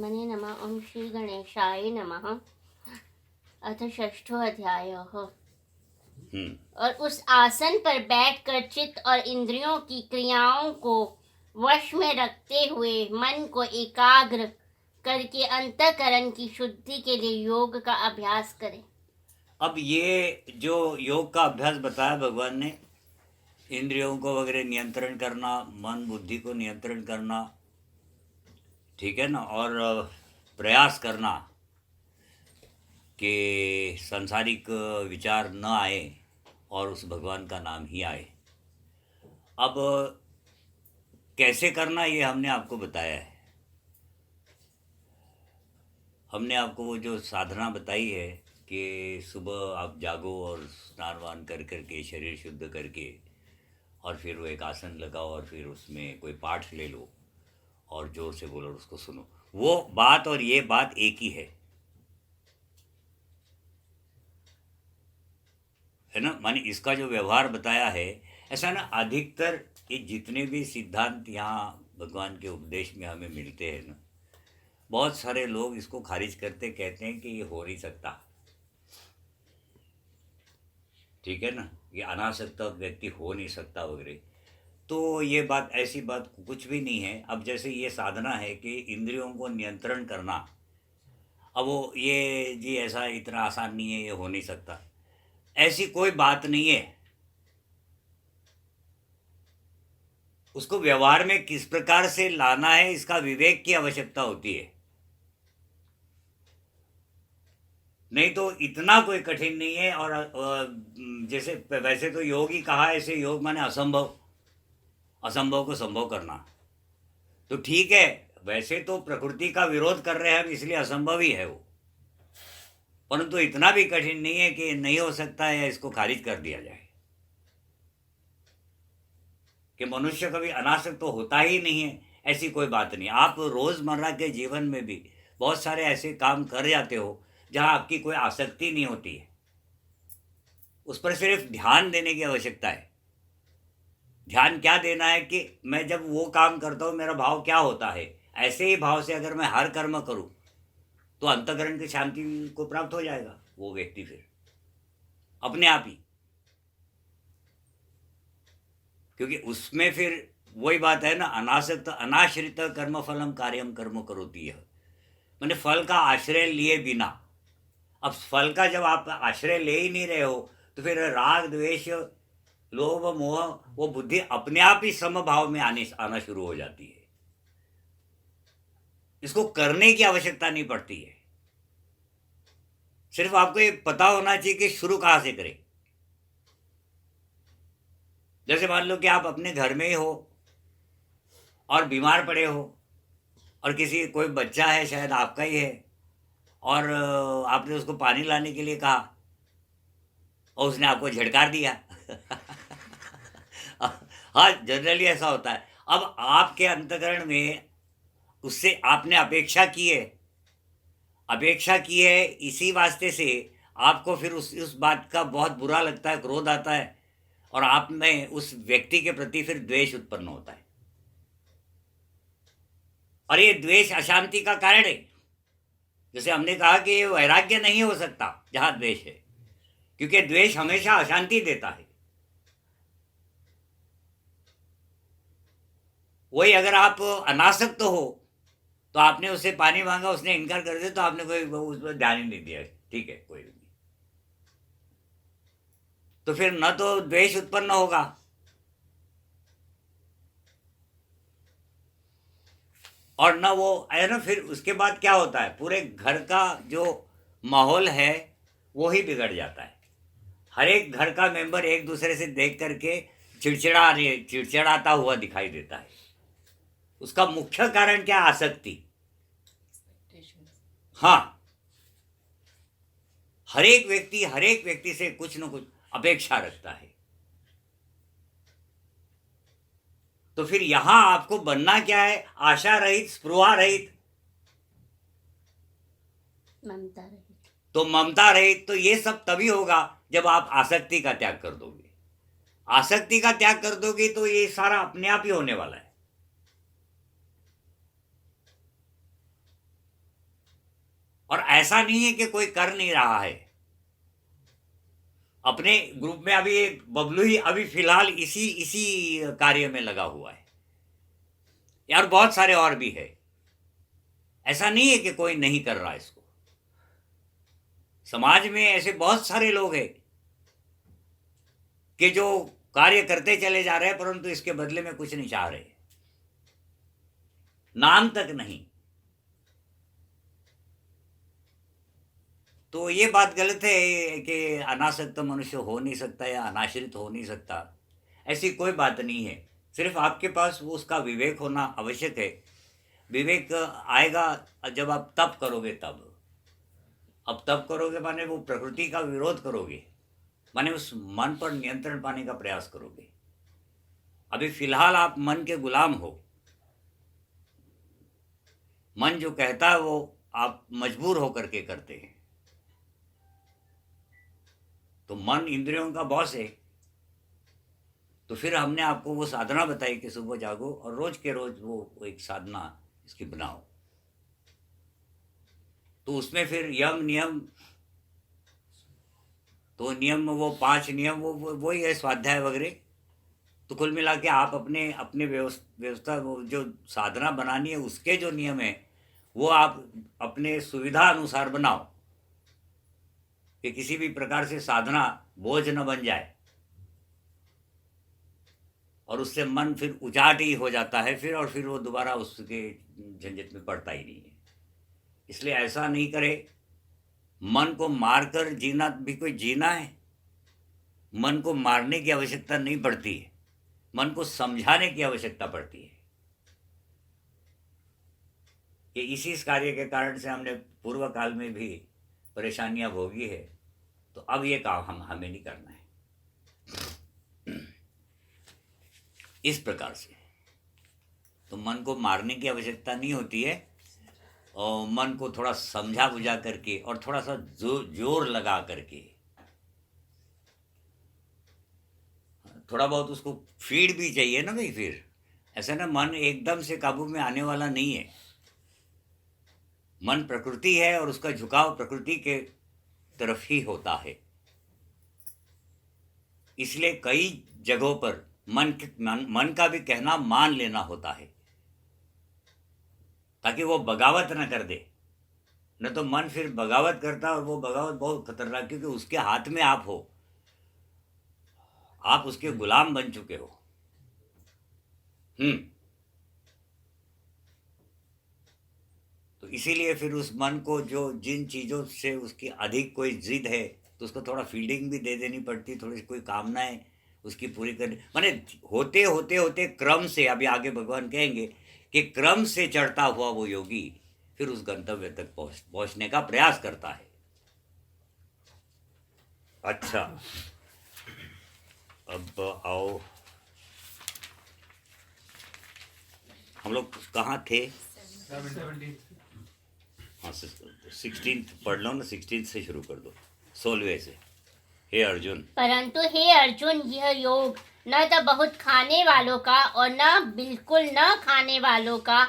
परमात्मने नमः। ओम श्री गणेशाय नमः। अथ षष्ठो अध्यायः। और उस आसन पर बैठकर चित्त और इंद्रियों की क्रियाओं को वश में रखते हुए मन को एकाग्र करके अंतःकरण की शुद्धि के लिए योग का अभ्यास करें। अब ये जो योग का अभ्यास बताया भगवान ने, इंद्रियों को वगैरह नियंत्रण करना, मन बुद्धि को नियंत्रण करना, ठीक है ना, और प्रयास करना कि सांसारिक विचार न आए और उस भगवान का नाम ही आए। अब कैसे करना ये हमने आपको बताया है। हमने आपको वो जो साधना बताई है कि सुबह आप जागो और स्नान वान कर करके शरीर शुद्ध करके और फिर वो एक आसन लगाओ और फिर उसमें कोई पाठ ले लो और जोर से बोलो और उसको सुनो। वो बात और ये बात एक ही है ना। माने इसका जो व्यवहार बताया है, ऐसा ना, अधिकतर ये जितने भी सिद्धांत यहाँ भगवान के उपदेश में हमें मिलते हैं ना, बहुत सारे लोग इसको खारिज करते, कहते हैं कि ये हो नहीं सकता, ठीक है ना, ये अनासक्त व्यक्ति हो नहीं सकता वगैरह। तो ये बात, ऐसी बात कुछ भी नहीं है। अब जैसे ये साधना है कि इंद्रियों को नियंत्रण करना, अब वो ये जी ऐसा इतना आसान नहीं है, ये हो नहीं सकता, ऐसी कोई बात नहीं है। उसको व्यवहार में किस प्रकार से लाना है, इसका विवेक की आवश्यकता होती है। नहीं तो इतना कोई कठिन नहीं है। और जैसे वैसे तो योग ही कहा है, ऐसे योग माने असंभव, असंभव को संभव करना। तो ठीक है, वैसे तो प्रकृति का विरोध कर रहे हैं हम, इसलिए असंभव ही है वो, परंतु इतना भी कठिन नहीं है कि नहीं हो सकता है, इसको खारिज कर दिया जाए कि मनुष्य कभी अनासक्त तो होता ही नहीं है। ऐसी कोई बात नहीं। आप रोज़मर्रा के जीवन में भी बहुत सारे ऐसे काम कर जाते हो जहां आपकी कोई आसक्ति नहीं होती है, उस पर सिर्फ ध्यान देने की आवश्यकता है। ध्यान क्या देना है कि मैं जब वो काम करता हूँ मेरा भाव क्या होता है। ऐसे ही भाव से अगर मैं हर कर्म करूँ तो अंतःकरण की शांति को प्राप्त हो जाएगा वो व्यक्ति, फिर अपने आप ही। क्योंकि उसमें फिर वही बात है ना, अनासक्त अनाश्रित कर्म फलम कार्यम कर्म करोती है, मैंने फल का आश्रय लिए बिना। अब फल का जब आप आश्रय ले ही नहीं रहे हो तो फिर राग द्वेष लोभ मोह वो बुद्धि अपने आप ही समभाव में आना शुरू हो जाती है। इसको करने की आवश्यकता नहीं पड़ती है, सिर्फ आपको ये पता होना चाहिए कि शुरू कहां से करें। जैसे मान लो कि आप अपने घर में ही हो और बीमार पड़े हो और किसी कोई बच्चा है, शायद आपका ही है, और आपने उसको पानी लाने के लिए कहा और उसने आपको झटकार दिया। हाँ, जनरली ऐसा होता है। अब आपके अंतकरण में उससे आपने अपेक्षा की है, इसी वास्ते से आपको फिर उस बात का बहुत बुरा लगता है, क्रोध आता है और आप में उस व्यक्ति के प्रति फिर द्वेष उत्पन्न होता है। और ये द्वेष अशांति का कारण है। जैसे हमने कहा कि ये वैराग्य नहीं हो सकता जहां द्वेष है, क्योंकि द्वेष हमेशा अशांति देता है। वही अगर आप अनासक्त हो तो आपने उससे पानी मांगा, उसने इनकार कर दिया, तो आपने कोई उस पर ध्यान ही नहीं दिया, ठीक है, कोई नहीं, तो फिर न तो द्वेष उत्पन्न होगा और न वो है ना। फिर उसके बाद क्या होता है, पूरे घर का जो माहौल है वो ही बिगड़ जाता है। हर एक घर का मेंबर एक दूसरे से देख करके चिड़चिड़ाता हुआ दिखाई देता है। उसका मुख्य कारण क्या, आसक्ति। हाँ, हर एक व्यक्ति से कुछ न कुछ अपेक्षा रखता है। तो फिर यहां आपको बनना क्या है, आशा रहित, स्पृहा रहित, ममता रहित। तो ममता रहित। तो ये सब तभी होगा जब आप आसक्ति का त्याग कर दोगे। आसक्ति का त्याग कर दोगे तो ये सारा अपने आप ही होने वाला है। और ऐसा नहीं है कि कोई कर नहीं रहा है। अपने ग्रुप में अभी एक बबलू ही अभी फिलहाल इसी इसी कार्य में लगा हुआ है यार, बहुत सारे और भी है। ऐसा नहीं है कि कोई नहीं कर रहा इसको। समाज में ऐसे बहुत सारे लोग हैं कि जो कार्य करते चले जा रहे हैं, परंतु इसके बदले में कुछ नहीं चाह रहे, नाम तक नहीं। तो ये बात गलत है कि अनासक्त मनुष्य हो नहीं सकता या अनाश्रित हो नहीं सकता, ऐसी कोई बात नहीं है। सिर्फ आपके पास वो उसका विवेक होना आवश्यक है। विवेक आएगा जब आप तप करोगे तब। अब तप करोगे माने वो प्रकृति का विरोध करोगे, माने उस मन पर नियंत्रण पाने का प्रयास करोगे। अभी फिलहाल आप मन के गुलाम हो। मन जो कहता है वो आप मजबूर होकर के करते हैं। तो मन इंद्रियों का बॉस है। तो फिर हमने आपको वो साधना बताई कि सुबह जागो और रोज के रोज वो एक साधना इसकी बनाओ। तो उसमें फिर यम नियम, तो नियम वो 5 नियम वो ही है, स्वाध्याय वगैरह। तो कुल मिला के आप अपने अपने व्यवस्था वो जो साधना बनानी है उसके जो नियम है वो आप अपने सुविधा अनुसार बनाओ कि किसी भी प्रकार से साधना बोझ न बन जाए और उससे मन फिर उचाट ही हो जाता है फिर, और फिर वो दोबारा उसके झंझट में पड़ता ही नहीं है। इसलिए ऐसा नहीं करे। मन को मारकर जीना भी कोई जीना है? मन को मारने की आवश्यकता नहीं पड़ती है, मन को समझाने की आवश्यकता पड़ती है कि इसी कार्य के कारण से हमने पूर्व काल में भी परेशानियां भोगी है, तो अब ये काम हमें नहीं करना है। इस प्रकार से तो मन को मारने की आवश्यकता नहीं होती है, और मन को थोड़ा समझा बुझा करके और थोड़ा सा जोर लगा करके थोड़ा बहुत उसको फीड भी चाहिए ना भाई। फिर ऐसा ना, मन एकदम से काबू में आने वाला नहीं है। मन प्रकृति है और उसका झुकाव प्रकृति के तरफ ही होता है। इसलिए कई जगहों पर मन का भी कहना मान लेना होता है ताकि वो बगावत ना कर दे। न तो मन फिर बगावत करता है और वो बगावत बहुत खतरनाक, क्योंकि उसके हाथ में आप हो, आप उसके गुलाम बन चुके हो। तो इसीलिए फिर उस मन को जो जिन चीज़ों से उसकी अधिक कोई जिद है तो उसको थोड़ा फील्डिंग भी दे देनी पड़ती, थोड़ी कोई कामनाएं उसकी पूरी करनी, माने होते होते होते क्रम से, अभी आगे भगवान कहेंगे कि क्रम से चढ़ता हुआ वो योगी फिर उस गंतव्य तक पहुंचने का प्रयास करता है। अच्छा, अब आओ, हम लोग कहाँ थे? हाँ, 16 पढ़ लो ना, 16 से शुरू कर दो, 16वें से। हे अर्जुन, परंतु हे अर्जुन, यह योग न तो बहुत खाने वालों का और न बिल्कुल न खाने वालों का,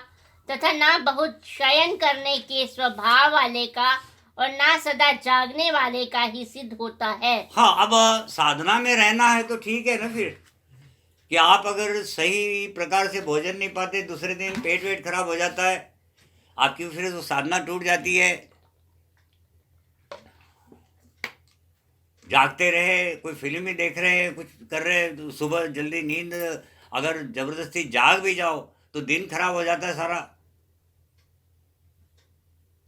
तथा न बहुत शयन करने के स्वभाव वाले का और न सदा जागने वाले का ही सिद्ध होता है। हाँ, अब साधना में रहना है तो ठीक है ना फिर, कि आप अगर सही प्रकार से भोजन नहीं पाते, दूसरे दिन पेट वेट खराब हो जाता है आपकी, फिर तो साधना टूट जाती है। जागते रहे, कोई फिल्म ही देख रहे हैं, कुछ कर रहे हैं, तो सुबह जल्दी नींद, अगर जबरदस्ती जाग भी जाओ तो दिन खराब हो जाता है सारा।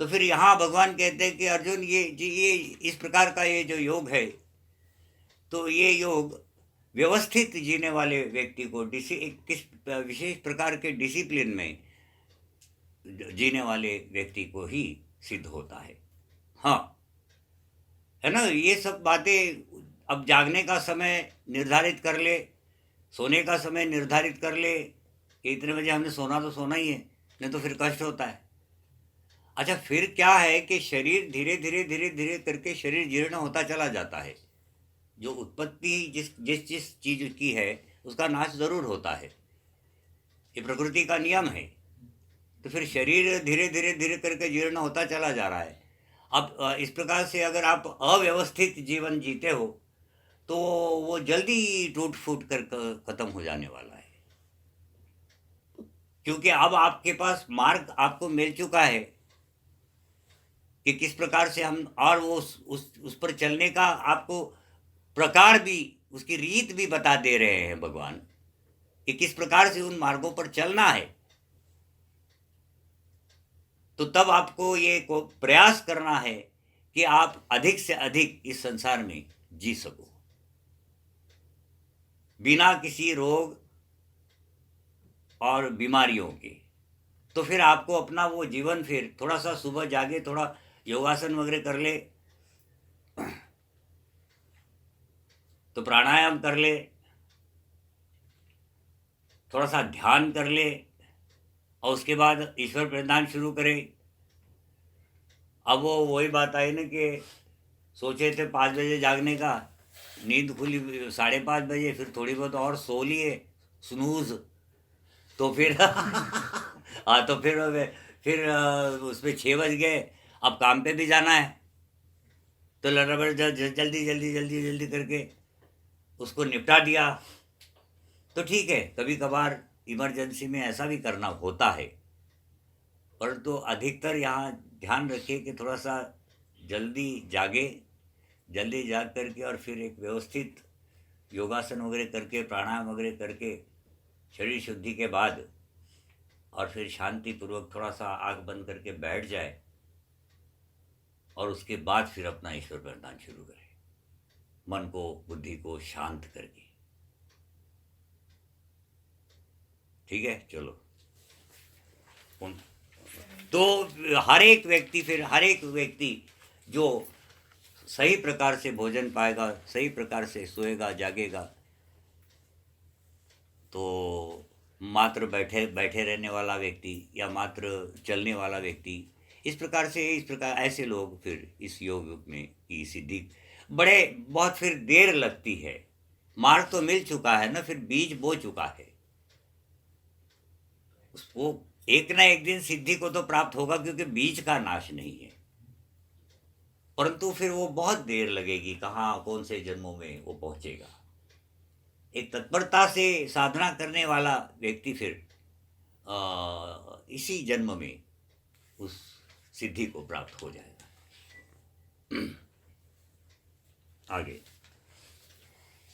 तो फिर यहाँ भगवान कहते हैं कि अर्जुन, ये इस प्रकार का ये जो योग है, तो ये योग व्यवस्थित जीने वाले व्यक्ति को किस विशेष प्रकार के डिसिप्लिन में जीने वाले व्यक्ति को ही सिद्ध होता है। हाँ, है ना, ये सब बातें। अब जागने का समय निर्धारित कर ले, सोने का समय निर्धारित कर ले कि इतने बजे हमने सोना तो सोना ही है, नहीं तो फिर कष्ट होता है। अच्छा, फिर क्या है कि शरीर धीरे धीरे धीरे धीरे करके शरीर जीर्ण होता चला जाता है। जो उत्पत्ति जिस चीज़ की है उसका नाश ज़रूर होता है, ये प्रकृति का नियम है। तो फिर शरीर धीरे धीरे धीरे करके जीर्ण होता चला जा रहा है। अब इस प्रकार से अगर आप अव्यवस्थित जीवन जीते हो तो वो जल्दी टूट फूट कर खत्म हो जाने वाला है, क्योंकि अब आपके पास मार्ग आपको मिल चुका है कि किस प्रकार से हम, और वो उस पर चलने का आपको प्रकार भी, उसकी रीत भी बता दे रहे हैं भगवान कि किस प्रकार से उन मार्गों पर चलना है। तो तब आपको ये को प्रयास करना है कि आप अधिक से अधिक इस संसार में जी सको बिना किसी रोग और बीमारियों के। तो फिर आपको अपना वो जीवन, फिर थोड़ा सा सुबह जागे, थोड़ा योगासन वगैरह कर ले, तो प्राणायाम कर ले, थोड़ा सा ध्यान कर ले, और उसके बाद ईश्वर प्रदान शुरू करे। अब वो वही बात आई ना कि सोचे थे 5 बजे जागने का, नींद खुली 5:30 बजे, फिर थोड़ी बहुत और सो लिए, स्नूज, तो फिर हाँ, तो फिर उसमें 6 बज गए, अब काम पे भी जाना है, तो लड़बड़ जल्दी जल्दी जल्दी जल्दी करके उसको निपटा दिया। तो ठीक है, कभी कभार इमरजेंसी में ऐसा भी करना होता है, परंतु अधिकतर यहाँ ध्यान रखिए कि थोड़ा सा जल्दी जागे, जल्दी जाग करके और फिर एक व्यवस्थित योगासन वगैरह करके, प्राणायाम वगैरह करके, शरीर शुद्धि के बाद, और फिर शांतिपूर्वक थोड़ा सा आँख बंद करके बैठ जाए, और उसके बाद फिर अपना ईश्वर प्रदान शुरू करें, मन को, बुद्धि को शांत करके। ठीक है, चलो। तो हर एक व्यक्ति जो सही प्रकार से भोजन पाएगा, सही प्रकार से सोएगा, जागेगा, तो मात्र बैठे रहने वाला व्यक्ति या मात्र चलने वाला व्यक्ति, इस प्रकार ऐसे लोग फिर इस योग में की सिद्धि बहुत फिर देर लगती है। मार्ग तो मिल चुका है ना, फिर बीज बो चुका है, वो एक ना एक दिन सिद्धि को तो प्राप्त होगा, क्योंकि बीज का नाश नहीं है, परंतु फिर वो बहुत देर लगेगी, कहाँ कौन से जन्मों में वो पहुंचेगा। एक तत्परता से साधना करने वाला व्यक्ति फिर इसी जन्म में उस सिद्धि को प्राप्त हो जाएगा। आगे,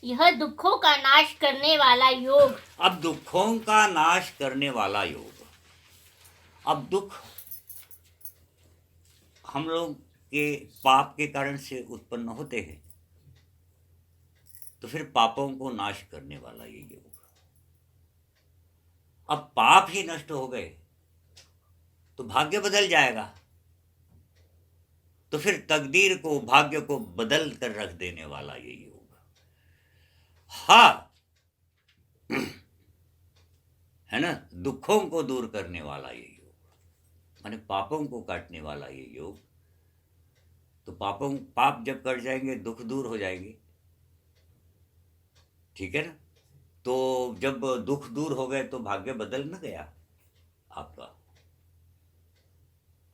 यह दुखों का नाश करने वाला योग। अब दुखों का नाश करने वाला योग। अब दुख हम लोग के पाप के कारण से उत्पन्न होते हैं, तो फिर पापों को नाश करने वाला ये योग। अब पाप ही नष्ट हो गए तो भाग्य बदल जाएगा, तो फिर तकदीर को, भाग्य को बदल कर रख देने वाला ये योग। हाँ, है ना, दुखों को दूर करने वाला ये योग, माने पापों को काटने वाला ये योग। तो पाप जब कट जाएंगे, दुख दूर हो जाएंगे, ठीक है ना। तो जब दुख दूर हो गए तो भाग्य बदल न गया आपका।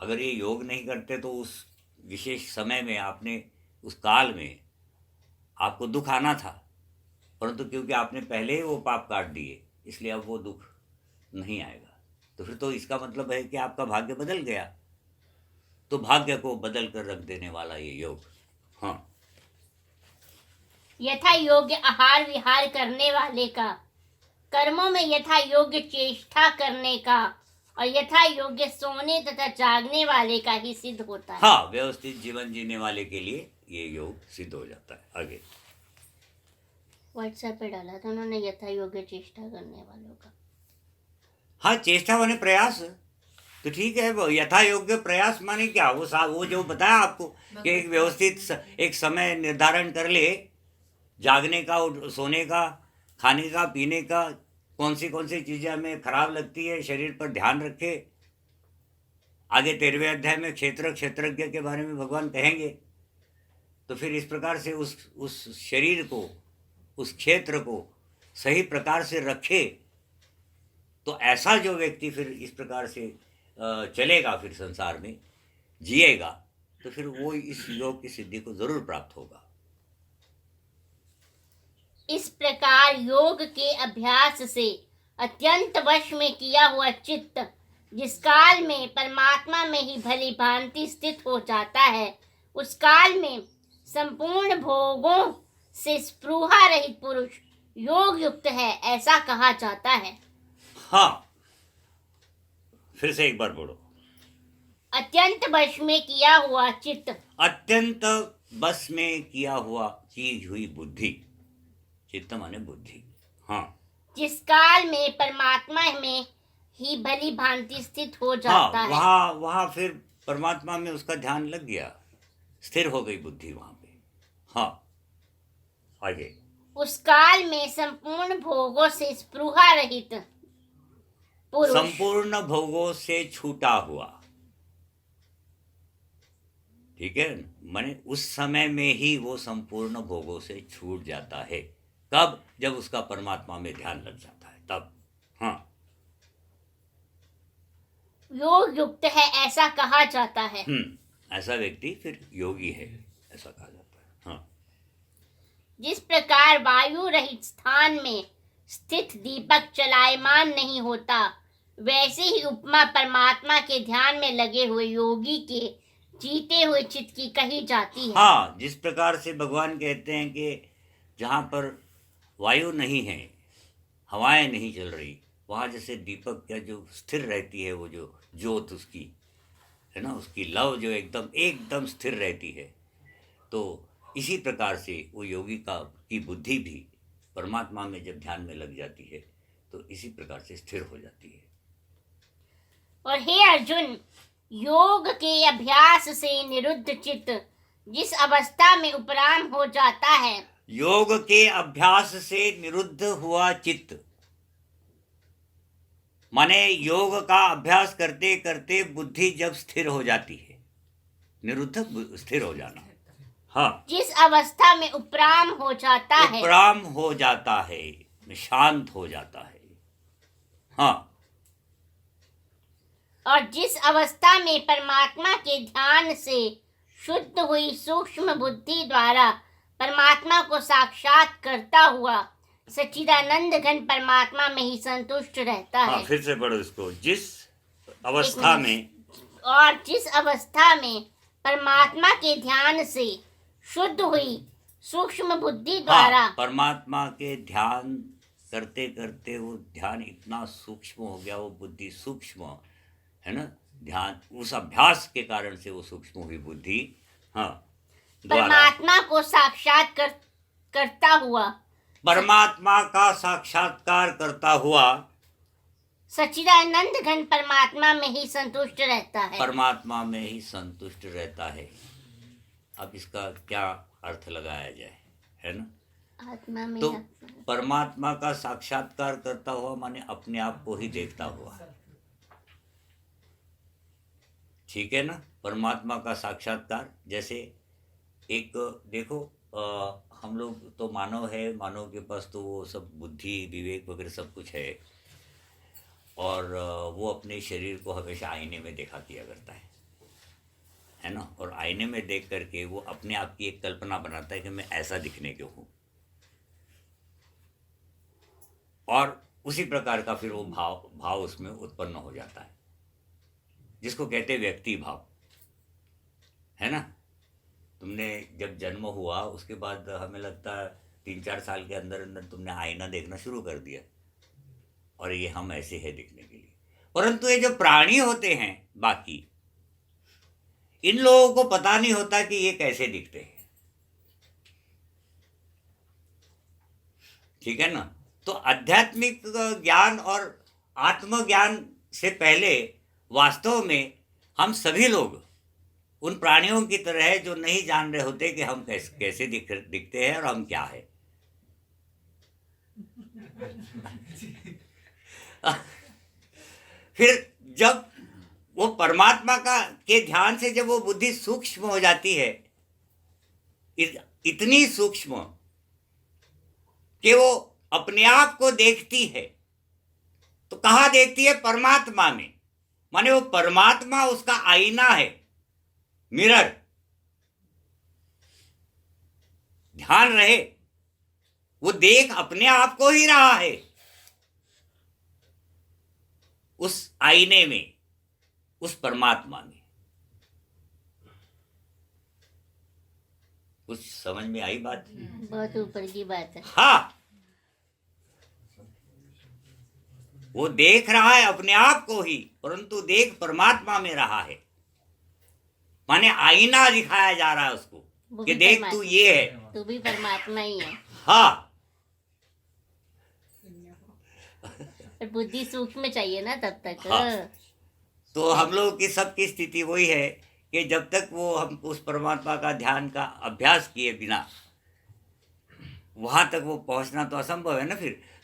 अगर ये योग नहीं करते तो उस विशेष समय में, आपने उस काल में आपको दुख आना था, परंतु क्योंकि आपने पहले ही वो पाप काट दिए, इसलिए अब वो दुख नहीं आएगा। तो फिर तो इसका मतलब है कि आपका भाग्य बदल गया। तो भाग्य को बदल कर रख देने वाला ये योग। हाँ, यथा योग्य आहार विहार करने वाले का, कर्मों में यथा योग्य चेष्टा करने का, और यथा योग्य सोने तथा जागने वाले का ही सिद्ध होता है। हाँ, व्यवस्थित जीवन जीने वाले के लिए ये योग सिद्ध हो जाता है। आगे व्हाट्सएप पे डाला था उन्होंने, यथा योग्य चेष्टा करने वालों का। हाँ, चेष्टा माने प्रयास, तो ठीक है। वो यथा योग्य प्रयास माने क्या, वो जो बताया आपको कि एक व्यवस्थित एक समय निर्धारण कर ले, जागने का, सोने का, खाने का, पीने का, कौन सी चीज़ें हमें खराब लगती है, शरीर पर ध्यान रखे। आगे 13वें अध्याय में क्षेत्रज्ञ के बारे में भगवान कहेंगे। तो फिर इस प्रकार से उस शरीर को, उस क्षेत्र को सही प्रकार से रखे, तो ऐसा जो व्यक्ति फिर इस प्रकार से चलेगा, फिर संसार में जिएगा, तो फिर वो इस योग की सिद्धि को जरूर प्राप्त होगा। इस प्रकार योग के अभ्यास से अत्यंत वश में किया हुआ चित्त जिस काल में परमात्मा में ही भली भांति स्थित हो जाता है, उस काल में संपूर्ण भोगों से स्पृहा रहित पुरुष योग युक्त है, ऐसा कहा जाता है। हाँ, फिर से एक बार बोलो। अत्यंत वश में किया हुआ चित्त, अत्यंत बस में किया हुआ चीज हुई बुद्धि, चित्त माने बुद्धि। हाँ, जिस काल में परमात्मा में ही भली भांति स्थित हो जाता है। वहाँ फिर परमात्मा में उसका ध्यान लग गया, स्थिर हो गई बुद्धि वहां पे। हाँ, आगे। उस काल में संपूर्ण भोगों से स्पृहा रहित पुरुष, संपूर्ण भोगों से छूटा हुआ, ठीक है, माने उस समय में ही वो संपूर्ण भोगों से छूट जाता है। कब? जब उसका परमात्मा में ध्यान लग जाता है, तब। हाँ, योग युक्त है, ऐसा कहा जाता है। ऐसा व्यक्ति फिर योगी है, ऐसा कहा जाता है। हाँ, जिस प्रकार वायु रहित स्थान में स्थित दीपक चलायमान नहीं होता, वैसे ही उपमा परमात्मा के ध्यान में लगे हुए योगी के जीते हुए चित्त की कही जाती है। हाँ, जिस प्रकार से भगवान कहते हैं कि जहाँ पर वायु नहीं है, हवाएं नहीं चल रही, वहाँ जैसे दीपक का जो स्थिर रहती है, वो जो ज्योत उसकी है ना, उसकी लव जो एकदम स्थिर रहती है, तो इसी प्रकार से वो योगी की बुद्धि भी परमात्मा में जब ध्यान में लग जाती है तो इसी प्रकार से स्थिर हो जाती है। और हे अर्जुन, योग के अभ्यास से निरुद्ध चित्त जिस अवस्था में उपराम हो जाता है, योग के अभ्यास से निरुद्ध हुआ चित्त माने योग का अभ्यास करते करते बुद्धि जब स्थिर हो जाती है, निरुद्ध स्थिर हो जाना। हाँ, जिस अवस्था में उपराम हो जाता है, उपराम हो जाता है, शांत हो जाता है। हाँ, और जिस अवस्था में परमात्मा के ध्यान से शुद्ध हुई सूक्ष्म बुद्धि द्वारा परमात्मा को साक्षात करता हुआ सच्चिदानंद घन परमात्मा में ही संतुष्ट रहता है। फिर से पढ़ो इसको। जिस अवस्था में, और जिस अवस्था में परमात्मा के ध्यान से शुद्ध हुई सूक्ष्म बुद्धि द्वारा, परमात्मा के ध्यान करते करते वो ध्यान इतना सूक्ष्म हो गया, वो बुद्धि सूक्ष्म है ना, ध्यान उस अभ्यास के कारण से वो सूक्ष्म हुई बुद्धि, हाँ, परमात्मा को साक्षात करता हुआ, परमात्मा का साक्षात्कार करता हुआ सच्चिदानंद घन परमात्मा में ही संतुष्ट रहता है। परमात्मा में ही संतुष्ट रहता है। अब इसका क्या अर्थ लगाया जाए, है ना? आत्मा में तो परमात्मा का साक्षात्कार करता हुआ माने अपने आप को ही देखता हुआ, ठीक है ना? परमात्मा का साक्षात्कार, जैसे एक देखो हम लोग तो मानव है, मानव के पास तो वो सब बुद्धि विवेक वगैरह सब कुछ है, और वो अपने शरीर को हमेशा आईने में देखा किया करता है ना? और आईने में देख करके वो अपने आप की एक कल्पना बनाता है कि मैं ऐसा दिखने के हूँ, और उसी प्रकार का फिर वो भाव उसमें उत्पन्न हो जाता है, जिसको कहते हैं व्यक्ति भाव, है ना? तुमने जब जन्म हुआ उसके बाद हमें लगता है 3-4 साल के अंदर अंदर तुमने आईना देखना शुरू कर दिया, और ये हम ऐसे हैं दिखने के लिए। परंतु ये जो प्राणी होते हैं बाकी, इन लोगों को पता नहीं होता कि ये कैसे दिखते हैं, ठीक है ना? तो आध्यात्मिक ज्ञान और आत्मज्ञान से पहले वास्तव में हम सभी लोग उन प्राणियों की तरह है जो नहीं जान रहे होते कि हम कैसे दिखते हैं और हम क्या है। फिर जब वो परमात्मा के ध्यान से जब वो बुद्धि सूक्ष्म हो जाती है, इतनी सूक्ष्म कि वो अपने आप को देखती है, तो कहाँ देखती है? परमात्मा में। माने वो परमात्मा उसका आईना है, मिरर, ध्यान रहे, वो देख अपने आप को ही रहा है उस आईने में, उस परमात्मा में। कुछ समझ में आई बात? बहुत ऊपर की बात है। हाँ, वो देख रहा है अपने आप को ही, परंतु देख परमात्मा में रहा है। माने आईना दिखाया जा रहा है उसको वो कि भी देख तू परमात्मा, ये है। तू भी परमात्मा ही है। हाँ, पर बुद्धि सूक्ष्म चाहिए ना तब तक। हाँ। तो हम लोग की सबकी स्थिति वही है कि जब तक वो हम उस परमात्मा का ध्यान का अभ्यास किए बिना वहां तक वो पहुंचना तो असंभव है ना।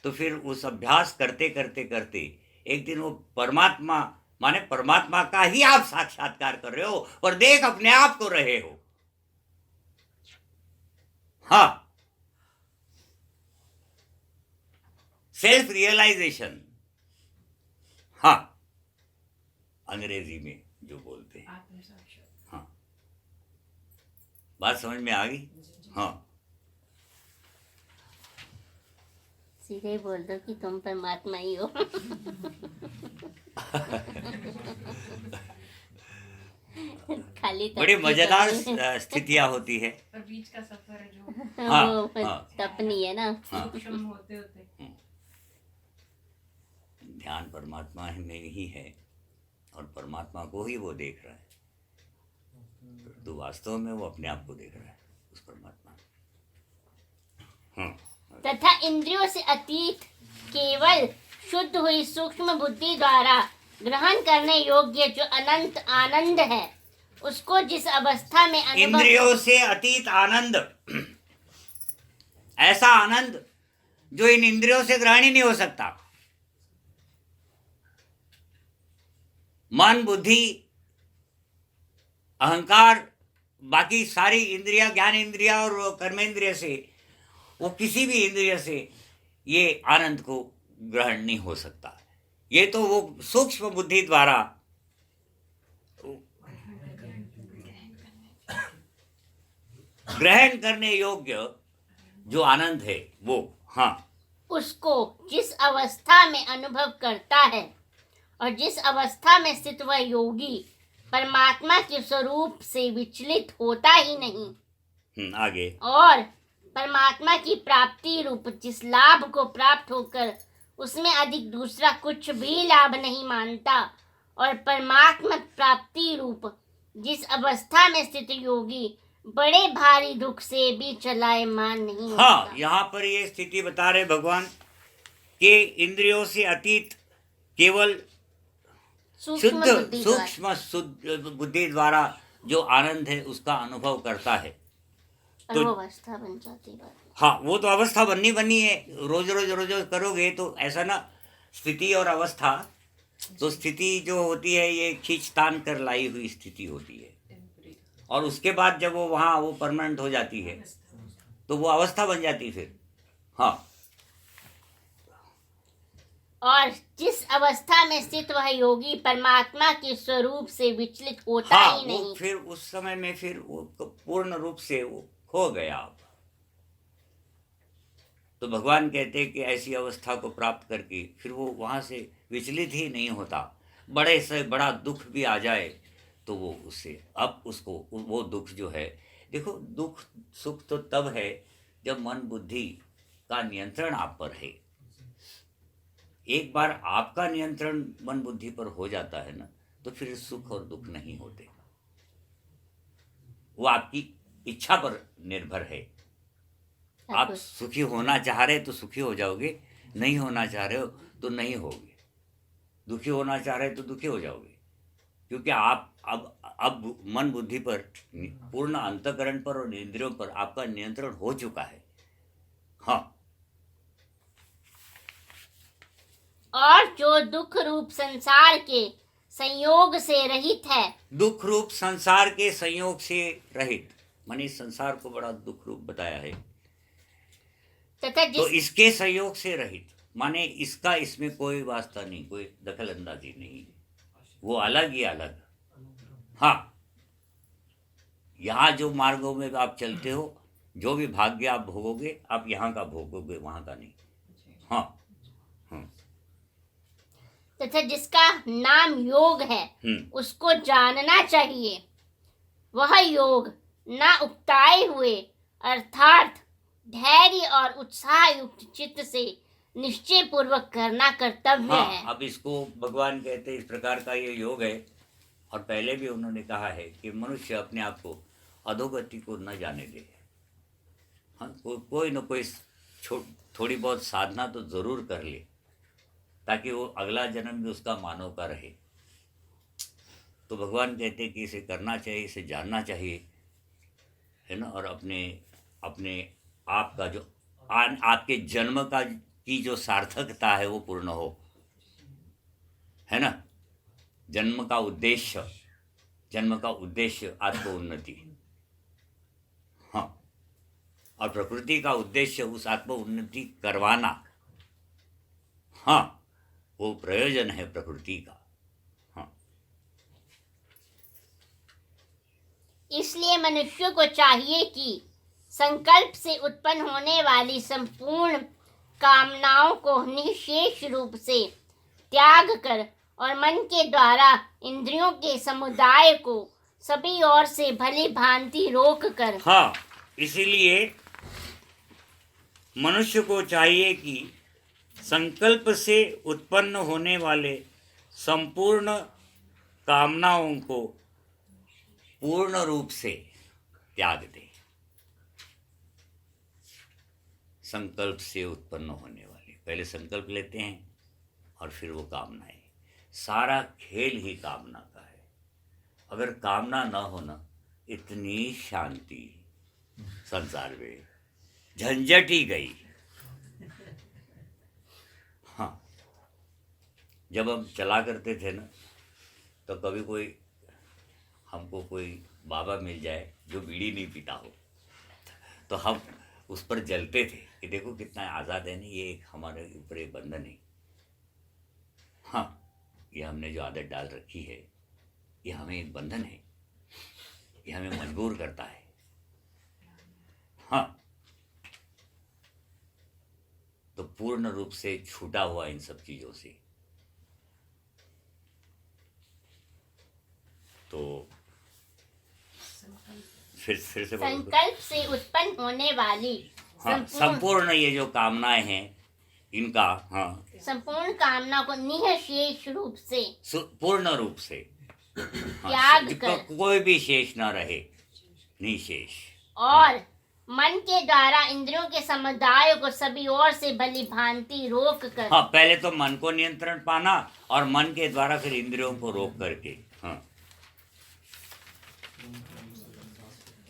फिर उस अभ्यास करते करते करते एक दिन वो परमात्मा, माने परमात्मा का ही आप साक्षात्कार कर रहे हो और देख अपने आप को रहे हो। हाँ, सेल्फ रियलाइजेशन, हाँ, अंग्रेजी में जो बोलते हैं। हाँ, बात समझ में आ गई? हाँ, सीधे ही बोल दो कि तुम परमात्मा ही हो। खाली बड़ी मजेदार स्थितियां होती है। और बीच का सफर है जो हाँ, वो हाँ। तपनी है ना। हाँ। सूक्ष्म होते होते ध्यान परमात्मा में ही है और परमात्मा को ही वो देख रहा है। तो वास्तव में वो अपने आप को देख रहा है, उस परमात्मा। हाँ, तथा इंद्रियों से अतीत केवल शुद्ध हुई सूक्ष्म बुद्धि द्वारा ग्रहण करने योग्य जो अनंत आनंद है, उसको जिस अवस्था में अनुभव, इंद्रियों से अतीत आनंद, ऐसा आनंद जो इन इंद्रियों से ग्रहण ही नहीं हो सकता। मन, बुद्धि, अहंकार, बाकी सारी इंद्रिया, ज्ञान इंद्रिया और कर्मेंद्रिय से, वो किसी भी इंद्रिय से ये आनंद को ग्रहण नहीं हो सकता। ये तो वो सूक्ष्म बुद्धि द्वारा ग्रहण करने योग्य जो आनंद है वो, हाँ, उसको जिस अवस्था में अनुभव करता है और जिस अवस्था में स्थित वह योगी परमात्मा के स्वरूप से विचलित होता ही नहीं, आगे, और परमात्मा की प्राप्ति रूप जिस लाभ को प्राप्त होकर उसमें अधिक दूसरा कुछ भी लाभ नहीं मानता, और परमात्मा प्राप्ति रूप जिस अवस्था में स्थित योगी बड़े भारी दुख से भी चलायमान नहीं होता। हाँ, यहाँ पर ये स्थिति बता रहे भगवान कि इंद्रियों से अतीत केवल सूक्ष्म बुद्धि द्वारा जो आनंद है उसका अनुभव करता है। तो वो अवस्था बन जाती है। हाँ, वो तो अवस्था बननी है। रोज रोज करोगे तो ऐसा ना, स्थिति और अवस्था, तो स्थिति जो होती है ये खींचतान कर लाई हुई स्थिति होती है, और उसके बाद जब वो वहाँ वो परमानेंट हो जाती है तो वो अवस्था बन जाती है फिर। हाँ, और जिस अवस्था में स्थित वह योगी परमात्मा के स्वरूप से विचलित होता हाँ, ही नहीं, फिर उस समय में फिर वो पूर्ण रूप से वो खो गया। तो भगवान कहते हैं कि ऐसी अवस्था को प्राप्त करके फिर वो वहाँ से विचलित ही नहीं होता। बड़े से बड़ा दुख भी आ जाए तो वो उससे अब उसको वो दुख जो है, देखो दुख सुख तो तब है जब मन बुद्धि का नियंत्रण आप पर है। एक बार आपका नियंत्रण मन बुद्धि पर हो जाता है ना, तो फिर सुख और दुख नहीं होते। वो आपकी इच्छा पर निर्भर है। आप सुखी होना चाह रहे तो सुखी हो जाओगे, नहीं होना चाह रहे हो तो नहीं होगे, दुखी होना चाह रहे तो दुखी हो जाओगे, क्योंकि आप अब मन बुद्धि पर, पूर्ण अंतःकरण पर और इंद्रियों पर आपका नियंत्रण हो चुका है। हाँ, और जो दुख रूप संसार के संयोग से रहित है, दुख रूप संसार के संयोग से रहित, माने संसार को बड़ा दुख रूप बताया है, तथा तो इसके संयोग से रहित माने इसका इसमें कोई वास्ता नहीं, कोई दखल अंदाजी नहीं, वो अलग ही अलग। हाँ, यहाँ जो मार्गों में आप चलते हो जो भी भाग्य आप भोगोगे आप यहाँ का भोगोगे, वहाँ का नहीं। हाँ। तथा जिसका नाम योग है उसको जानना चाहिए। वह योग ना उकताए हुए अर्थात धैर्य और उत्साह युक्त चित्त से निश्चय पूर्वक करना कर्तव्य है। अब इसको भगवान कहते हैं, इस प्रकार का ये योग है। और पहले भी उन्होंने कहा है कि मनुष्य अपने आप को अधोगति को न जाने दे। हाँ, कोई न कोई थोड़ी बहुत साधना तो जरूर कर ले, ताकि वो अगला जन्म भी उसका मानव का रहे। तो भगवान कहते हैं कि इसे करना चाहिए, इसे जानना चाहिए, है ना। और अपने अपने आप का जो आपके जन्म का की जो सार्थकता है वो पूर्ण हो, है ना। जन्म का उद्देश्य आत्मोन्नति। हाँ, और प्रकृति का उद्देश्य उस आत्मोन्नति करवाना। हाँ, वो प्रयोजन है प्रकृति का। हाँ, इसलिए मनुष्य को चाहिए कि संकल्प से उत्पन्न होने वाली संपूर्ण कामनाओं को निःशेष रूप से त्याग कर और मन के द्वारा इंद्रियों के समुदाय को सभी ओर से भली भांति रोक कर। हाँ, इसीलिए मनुष्य को चाहिए कि संकल्प से उत्पन्न होने वाले संपूर्ण कामनाओं को पूर्ण रूप से त्याग दे। संकल्प से उत्पन्न होने वाले, पहले संकल्प लेते हैं और फिर वो कामनाएं। सारा खेल ही कामना का है। अगर कामना ना होना, इतनी शांति संसार में, झंझट ही गई। हाँ, जब हम चला करते थे ना, तो कभी कोई हमको कोई बाबा मिल जाए जो बीड़ी नहीं पीता हो, तो हम उस पर जलते थे कि देखो कितना आज़ाद है। नहीं, ये एक हमारे ऊपर एक बंधन है। हाँ, ये हमने जो आदत डाल रखी है, ये हमें एक बंधन है, ये हमें मजबूर करता है। हाँ, तो पूर्ण रूप से छूटा हुआ इन सब चीजों से, तो फिर से संकल्प से उत्पन्न होने वाली संपूर्ण ये जो कामनाएं हैं इनका, हाँ, संपूर्ण कामना को निःशेष रूप से, पूर्ण रूप से त्याग कर, कोई भी शेष ना रहे, निःशेष। और मन के द्वारा इंद्रियों के समुदाय को सभी ओर से भली भांति रोक कर। हाँ, पहले तो मन को नियंत्रण पाना और मन के द्वारा फिर इंद्रियों को रोक करके, हाँ,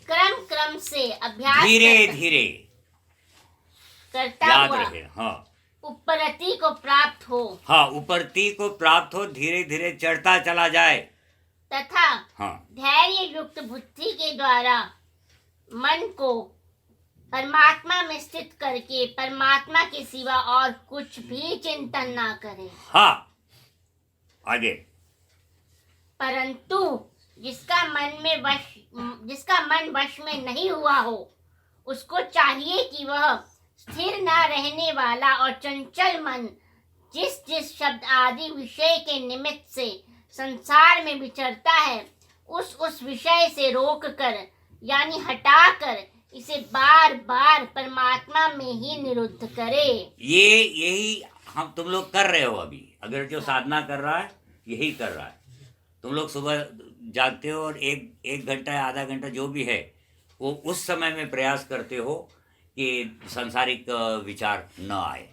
क्रम से अभ्यास धीरे धीरे करता याद हुआ रहे। हाँ, उपरति को प्राप्त हो। हाँ, उपरति को प्राप्त हो, धीरे धीरे चढ़ता चला जाए। तथा हाँ, धैर्य युक्त बुद्धि के द्वारा मन को परमात्मा में स्थित करके परमात्मा के सिवा और कुछ भी चिंतन ना करे। हाँ, आगे। परंतु जिसका मन वश में नहीं हुआ हो, उसको चाहिए कि वह स्थिर न रहने वाला और चंचल मन जिस शब्द आदि विषय के निमित्त से संसार में विचरता है, उस विषय से रोक कर यानी हटा कर इसे बार बार परमात्मा में ही निरुद्ध करे। यही हम तुम लोग कर रहे हो अभी। अगर जो साधना कर रहा है यही कर रहा है। तुम लोग सुबह जागते हो और एक घंटा या आधा घंटा जो भी है वो उस समय में प्रयास करते हो कि सांसारिक विचार न आए।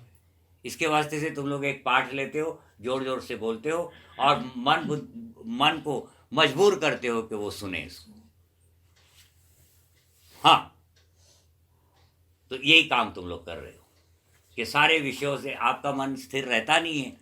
इसके वास्ते से तुम लोग एक पाठ लेते हो, जोर जोर से बोलते हो और मन को मजबूर करते हो कि वो सुने इसको। हाँ, तो यही काम तुम लोग कर रहे हो कि सारे विषयों से आपका मन स्थिर रहता नहीं है।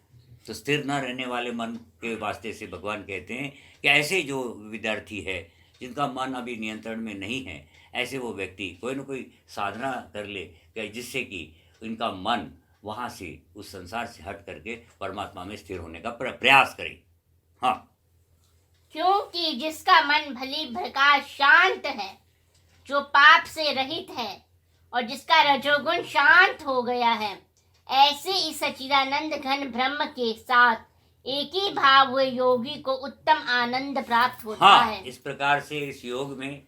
तो स्थिर न रहने वाले मन के वास्ते से भगवान कहते हैं कि ऐसे जो विद्यार्थी है जिनका मन अभी नियंत्रण में नहीं है, ऐसे वो व्यक्ति कोई न कोई साधना कर ले जिससे कि इनका मन वहाँ से उस संसार से हट करके परमात्मा में स्थिर होने का प्रयास करे। हाँ, क्योंकि जिसका मन भली प्रकार शांत है, जो पाप से रहित है और जिसका रजोगुण शांत हो गया है, ऐसे इस सच्चिदानंद घन ब्रह्म के साथ एक ही भाव हुए योगी को उत्तम आनंद प्राप्त होता हाँ, है। इस प्रकार से इस योग में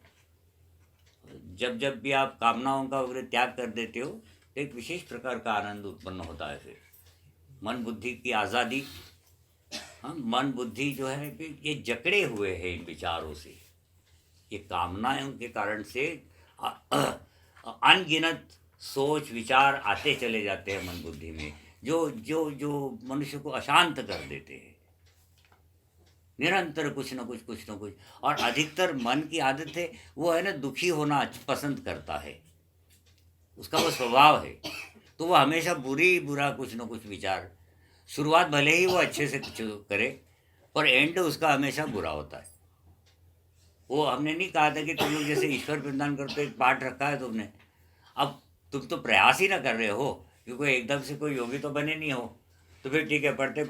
जब जब भी आप कामनाओं का वगैरह त्याग कर देते हो तो एक विशेष प्रकार का आनंद उत्पन्न होता है। फिर मन बुद्धि की आज़ादी। हाँ, मन बुद्धि जो है कि ये जकड़े हुए हैं इन विचारों से, ये कामनाओं के कारण से अनगिनत सोच विचार आते चले जाते हैं मन बुद्धि में, जो जो जो मनुष्य को अशांत कर देते हैं। निरंतर कुछ न कुछ। और अधिकतर मन की आदत है वो है ना, दुखी होना पसंद करता है, उसका वो स्वभाव है। तो वो हमेशा बुरा कुछ न कुछ विचार, शुरुआत भले ही वो अच्छे से कुछ करे पर एंड उसका हमेशा बुरा होता है। वो हमने नहीं कहा था कि तुम लोग जैसे ईश्वर प्रदान करते एक पाठ रखा है तुमने, अब तुम तो प्रयास ही ना कर रहे हो, क्योंकि एकदम से कोई योगी तो बने नहीं हो, तो फिर ठीक है, पढ़ते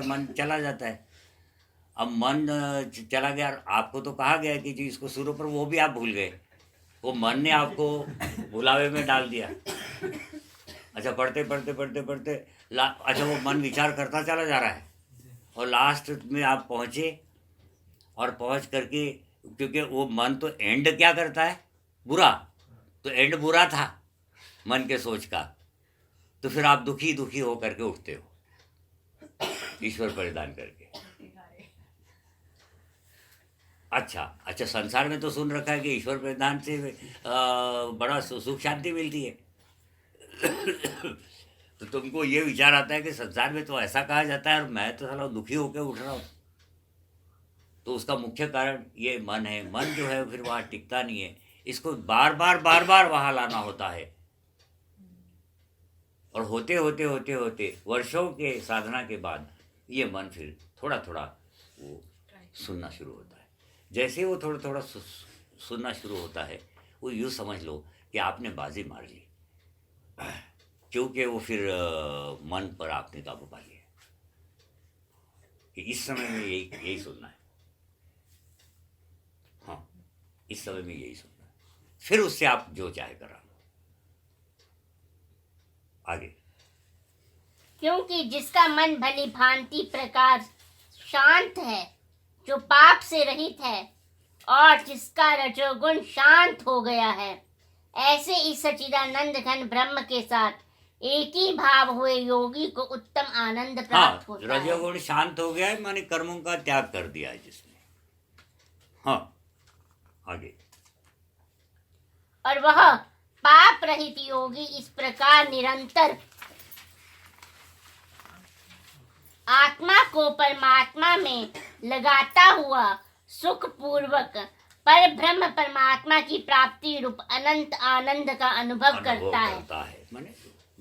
मन चला जाता है। अब मन चला गया, आपको तो कहा गया कि जी इसको शुरू पर, वो भी आप भूल गए, वो मन ने आपको भुलावे में डाल दिया। अच्छा, पढ़ते अच्छा वो मन विचार करता चला जा रहा है और लास्ट में आप पहुँचे, और पहुँच करके क्योंकि वो मन तो एंड क्या करता है, बुरा, तो एंड बुरा था मन के सोच का, तो फिर आप दुखी हो करके उठते हो ईश्वर परिधान करके। अच्छा, संसार में तो सुन रखा है कि ईश्वर परिधान से बड़ा सुख शांति मिलती है। तो तुमको ये विचार आता है कि संसार में तो ऐसा कहा जाता है और मैं तो साला दुखी होकर उठ रहा हूँ। तो उसका मुख्य कारण ये मन है। मन जो है फिर वहाँ टिकता नहीं है, इसको बार बार वहाँ लाना होता है। और होते वर्षों के साधना के बाद ये मन फिर थोड़ा वो सुनना शुरू होता है। जैसे वो थोड़ा सुनना शुरू होता है, वो यूँ समझ लो कि आपने बाजी मार ली, क्योंकि वो फिर मन पर आपने काबू पा लिया कि इस समय में यही सुनना है। हाँ, इस समय में यही सुनना है, फिर उससे आप जो चाहे करा। आगे, क्योंकि जिसका मन भली भांति प्रकार शांत है, जो पाप से रहित है और जिसका रजोगुण शांत हो गया है, ऐसे इस सच्चिदानंद घन ब्रह्म के साथ एक ही भाव हुए योगी को उत्तम आनंद प्राप्त होता है। रजोगुण शांत हो गया है, माने कर्मों का त्याग कर दिया है जिसने। हाँ, आगे, और वह पाप रहित योगी इस प्रकार निरंतर आत्मा को परमात्मा में लगाता हुआ सुख पूर्वक पर ब्रह्म परमात्मा की प्राप्ति रूप अनंत आनंद का अनुभव करता है। माने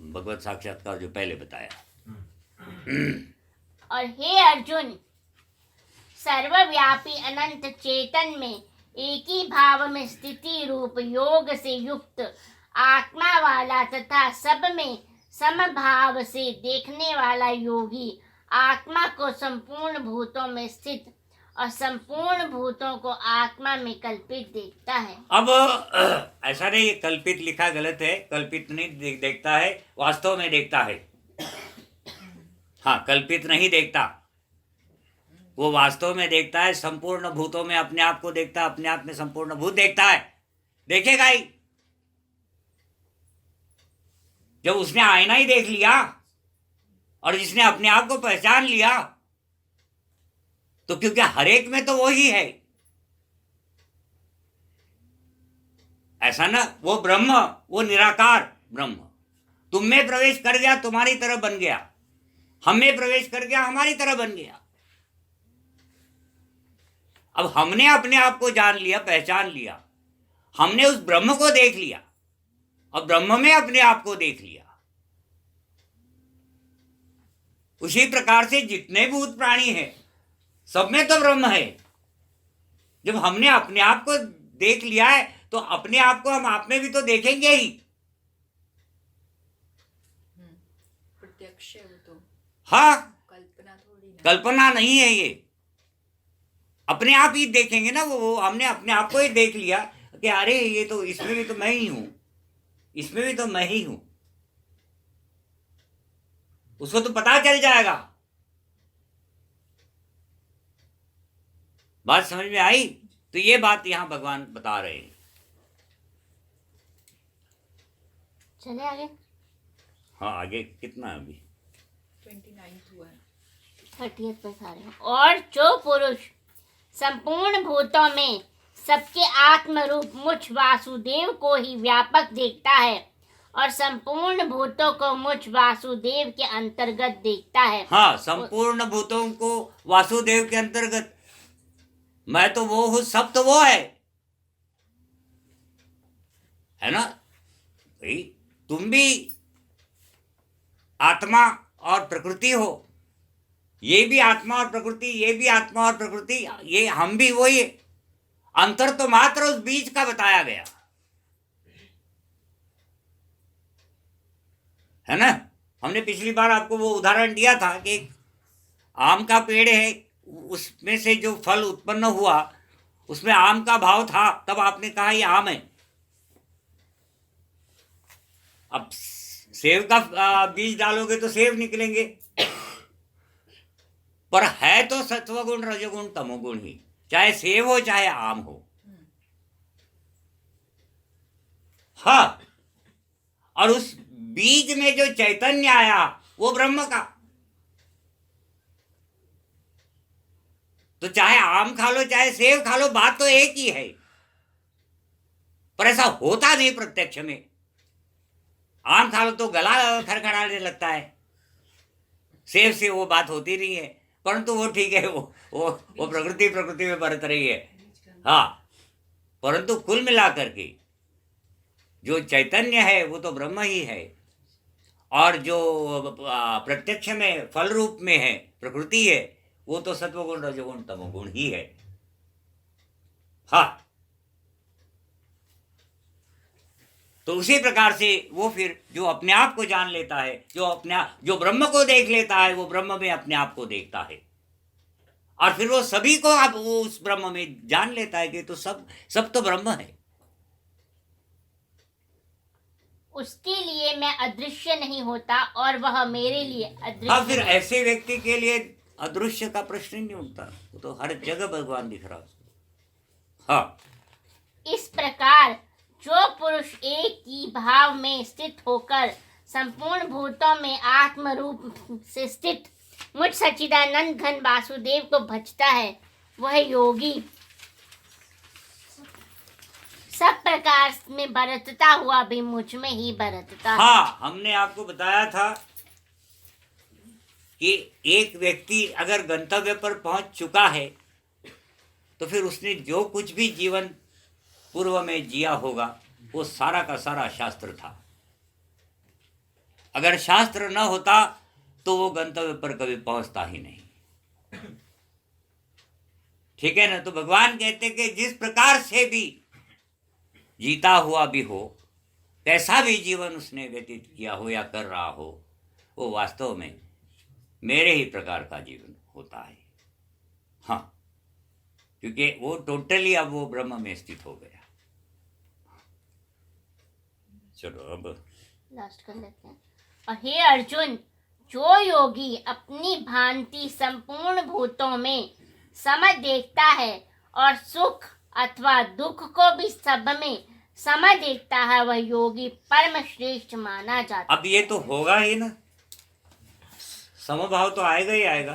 भगवत साक्षात्कार जो पहले बताया। और हे अर्जुन, सर्वव्यापी अनंत चेतन में एक ही भाव में स्थिति रूप योग से युक्त आत्मा वाला तथा सब में समभाव से देखने वाला योगी आत्मा को संपूर्ण भूतों में स्थित और संपूर्ण भूतों को आत्मा में कल्पित देखता है। अब ऐसा नहीं, ये कल्पित लिखा गलत है, कल्पित नहीं देखता है, वास्तव में देखता है। हाँ, कल्पित नहीं देखता, वो वास्तव में देखता है, संपूर्ण भूतों में अपने आप को देखता है, अपने आप में संपूर्ण भूत देखता है, देखेगा ही। जब उसने आईना ही देख लिया और जिसने अपने आप को पहचान लिया, तो क्योंकि हर एक में तो वो ही है, ऐसा ना, वो ब्रह्म, वो निराकार ब्रह्म तुम में प्रवेश कर गया, तुम्हारी तरह बन गया, हम में प्रवेश कर गया, हमारी तरह बन गया। अब हमने अपने आप को जान लिया, पहचान लिया, हमने उस ब्रह्म को देख लिया और ब्रह्म में अपने आप को देख लिया। उसी प्रकार से जितने भूत प्राणी हैं, सब में तो ब्रह्म है। जब हमने अपने आप को देख लिया है तो अपने आप को हम आप में भी तो देखेंगे ही। प्रत्यक्ष है वो तो। हाँ, कल्पना थोड़ी ना, कल्पना नहीं है ये, अपने आप ही देखेंगे ना। वो हमने अपने आप को ही देख लिया कि अरे ये तो इसमें भी तो मैं ही हूं, इसमें भी तो मैं ही हूं, उसको तो पता चल जाएगा। बात समझ में आई? तो ये बात यहां भगवान बता रहे हैं। चले आगे। हाँ, आगे कितना है अभी? 29 हुआ है। 30 पे खा रहे हैं। और जो पुरुष संपूर्ण भूतों में सबके आत्म रूप मुझ वासुदेव को ही व्यापक देखता है और संपूर्ण भूतों को मुझ वासुदेव के अंतर्गत देखता है। हाँ, संपूर्ण भूतों को वासुदेव के अंतर्गत, मैं तो वो हूं, सब तो वो है ना भाई? तुम भी आत्मा और प्रकृति हो, ये भी आत्मा और प्रकृति, ये भी आत्मा और प्रकृति, ये हम भी वही है। अंतर तो मात्र उस बीज का बताया गया है ना। हमने पिछली बार आपको वो उदाहरण दिया था कि एक आम का पेड़ है, उसमें से जो फल उत्पन्न हुआ उसमें आम का भाव था, तब आपने कहा ये आम है। अब सेब का बीज डालोगे तो सेब निकलेंगे, पर है तो सत्वगुण रजोगुण तमोगुण ही, चाहे सेब हो चाहे आम हो। हाँ, और उस बीज में जो चैतन्य आया वो ब्रह्म का। तो चाहे आम खा लो चाहे सेब खा लो, बात तो एक ही है, पर ऐसा होता नहीं प्रत्यक्ष में। आम खा लो तो गला खड़खड़ाने लगता है, सेब से वो बात होती नहीं है, परंतु वो ठीक है, वो प्रकृति में बरत रही है। हाँ, परंतु कुल मिलाकर के जो चैतन्य है वो तो ब्रह्म ही है, और जो प्रत्यक्ष में फल रूप में है प्रकृति है, वो तो सत्वगुण रजोगुण तमोगुण ही है। हाँ, तो उसी प्रकार से वो फिर जो अपने आप को जान लेता है, जो ब्रह्म को देख लेता है, वो ब्रह्म में अपने आप को देखता है, और फिर वो सभी को अब वो उस ब्रह्म में जान लेता है कि तो सब तो ब्रह्म है। उसके लिए मैं अदृश्य नहीं होता और वह मेरे लिए अदृश्य। हाँ, फिर ऐसे व्यक्ति के लिए अदृश्य का प्रश्न ही नहीं उठता, वो तो हर जगह भगवान दिख रहा उसको। हाँ, इस प्रकार जो पुरुष एक ही भाव में स्थित होकर संपूर्ण भूतों में आत्म रूप से स्थित मुझ सच्चिदानंद घन वासुदेव को भजता है, वह योगी सब प्रकार में बरतता हुआ भी मुझ में ही बरतता है। हाँ, हमने आपको बताया था कि एक व्यक्ति अगर गंतव्य पर पहुंच चुका है तो फिर उसने जो कुछ भी जीवन पूर्व में जिया होगा वो सारा का सारा शास्त्र था। अगर शास्त्र न होता तो वो गंतव्य पर कभी पहुंचता ही नहीं। ठीक है ना? तो भगवान कहते कि जिस प्रकार से भी जीता हुआ भी हो, कैसा भी जीवन उसने व्यतीत किया हो या कर रहा हो, वो वास्तव में मेरे ही प्रकार का जीवन होता है। हाँ, क्योंकि वो टोटली अब वो ब्रह्म में स्थित हो गया। चलो अब लास्ट कर लेते हैं। और हे अर्जुन, जो योगी अपनी भांति संपूर्ण भूतों में समझ देखता है और सुख अथवा दुख को भी सब में समझ देखता है, वह योगी परम श्रेष्ठ माना जाता है। अब ये तो होगा ही ना, समभाव तो आएगा ही आएगा,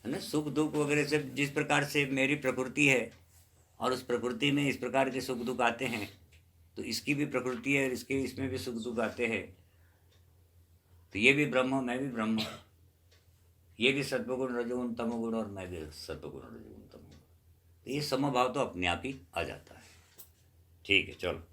है ना। सुख दुख वगैरह से जिस प्रकार से मेरी प्रकृति है और उस प्रकृति में इस प्रकार के सुख दुख आते हैं, तो इसकी भी प्रकृति है और इसमें भी सुख दुख आते हैं। तो ये भी ब्रह्म, मैं भी ब्रह्म, ये भी सत्वगुण रजोगुण तमोगुण और मैं भी सत्वगुण रजोगुण तमोगुण। तो ये समभाव तो अपने आप ही आ जाता है। ठीक है, चलो।